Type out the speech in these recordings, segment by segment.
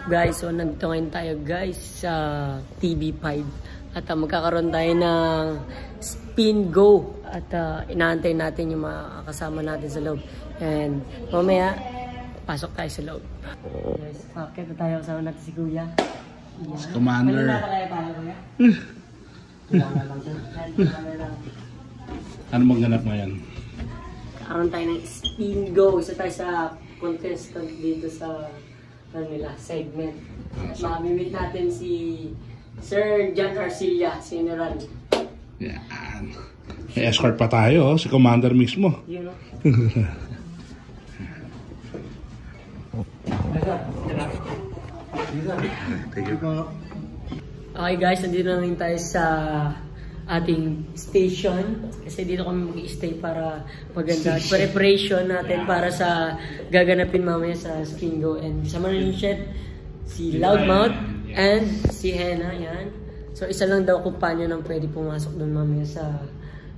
Guys, so nandito ngayon tayo guys sa TV5 at magkakaroon tayo ng spin go at inaantay natin yung mga kasama natin sa loob and mamaya pasok tayo sa loob. Guys, pakita tayo kasama natin si Kuya. Si Commander. Kanina pa kaya tayo Kuya? Ano bang ganap ngayon? Karoon tayo ng spin go. Isa tayo sa contestant dito sa segment. Mamimit natin si Sir John Arcilla, General. Yan. May escort pa tayo, si Commander mismo. You know? Okay guys, nandito na rin tayo sa ating station kasi dito kami mag-i-stay para maganda preparation natin para sa gaganapin mamaya sa spin go and sama rin si Loudmouth and si Henna, yan. So isa lang daw kumpanya nang pwede pumasok doon mamaya sa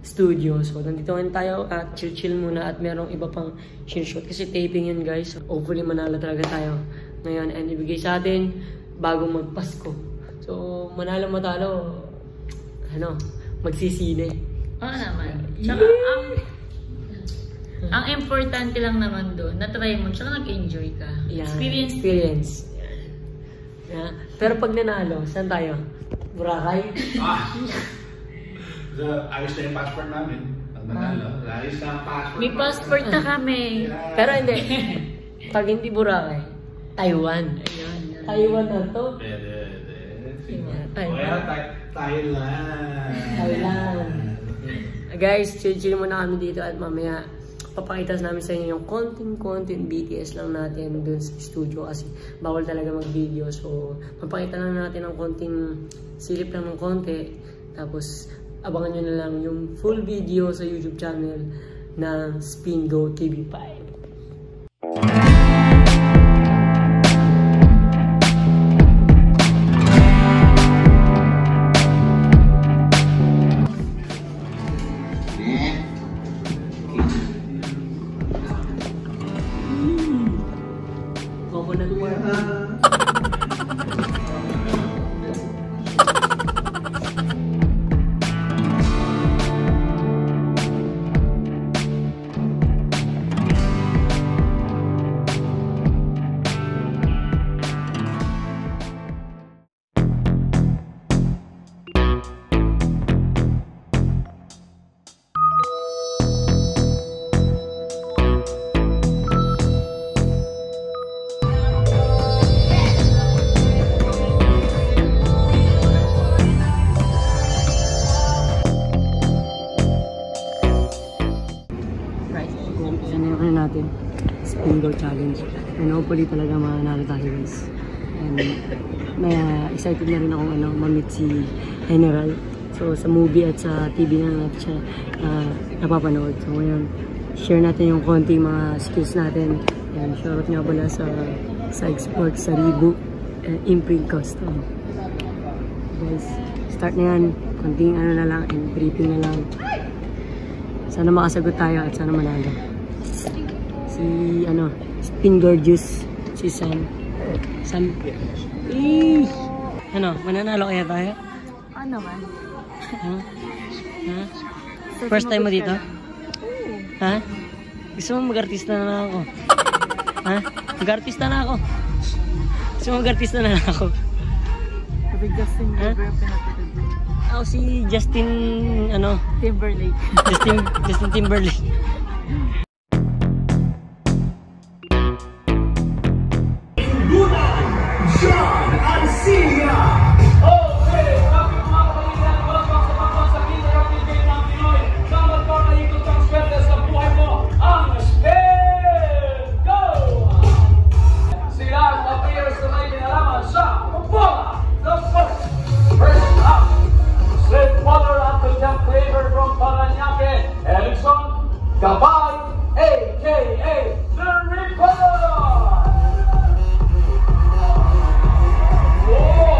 studio. So nandito ngayon tayo at chill muna at merong iba pang shoot kasi taping yun guys. So, hopefully manalo talaga tayo ngayon and ibigay sa atin bago magpasko. So manalo matalo magsisine. Oo naman. Tsaka, ang importante lang naman doon, na-try mo, tsaka nag-enjoy ka. Yeah, Experience. Yeah. Pero pag nanalo, saan tayo? Boracay? Ayos na yung passport namin. Pag nanalo, ayos na ang passport. May passport na kami. Pero hindi. Pag hindi Boracay, Taiwan. Ayun. Taiwan na to. Thailand. Guys, chill muna kami dito at mamaya papakita namin sa inyo yung konting BTS lang natin dun sa studio kasi bawal talaga mag-video. So, papakita lang natin ng konting silip lang ng konti. Tapos, abangan nyo na lang yung full video sa YouTube channel ng Spin Go TV5. Natin Spin Go Challenge and hopefully talaga mananalo tayo guys and may excited na rin akong ma-meet si General. So sa movie at sa TV na natin siya napapanood. So ngayon share natin yung konting mga skills natin and shoutout nga pala sa Export sa Ribu Imprint Custom. Guys, start na yan, konting na lang and briefing na lang. Sana makasagot tayo at sana manalo. Si Spin Gorgeous, si Sam. Mananalo kaya tayo? Naman. First time mo dito? Ha? Gusto mo mag-artista na lang ako? Ha? Mag-artista na ako. Gusto mo mag-artista na lang ako? Sabi Justin Bieber ang pinatutod mo. Ako si Justin, Timberlake. Justin Timberlake. John Arcilla! Okay, kami mga kapalitan, welcome sa pagpang sa Rapid Game ng Pinoy na magpapahigod ang swerte sa buhay mo, ang Spin Go! Sila ang appears na may kinalaman sa bola. The first up, Sled Water at the young flavor from Paranaque, Erickson Gabay, a.k.a. The Ripper! Oh!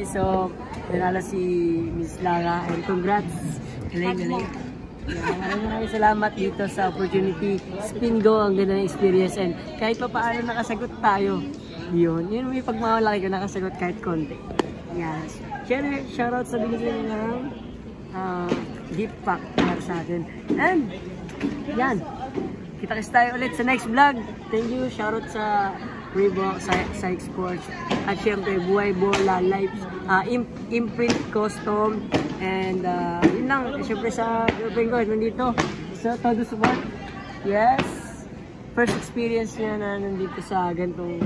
So, nanalo si Miss Lara and congrats. Galing. Maraming salamat dito sa opportunity. Spin Go, ang ganda ng experience and kahit pa paano nakasagot tayo. Yun may pagmamalaki ko, nakasagot kahit konti. Yes. Shoutout sa binigyan ng gift pack para sa atin. And, yan. Kita-kits tayo ulit sa next vlog. Thank you. Shoutout sa Reebok, Psych Sports. At syempre, Buhay Bola, Life, Imprint Custom. And, yun lang. Syempre sa girlfriend ko, nandito. So, todo support. Yes. First experience niya na nandito sa ganitong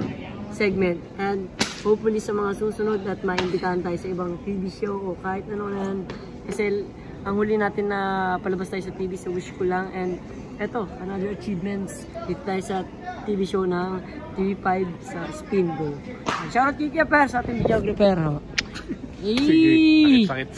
segment. And, hopefully sa mga susunod at maimbitahan tayo sa ibang TV show o kahit ano yan. Kasi ang huli natin na palabas tayo sa TV, so wish ko lang. And eto, another achievements dito tayo sa TV show ng TV5 sa Spin Go. Shoutout kay Kuya Per sa ating videographer. Sige, sakit.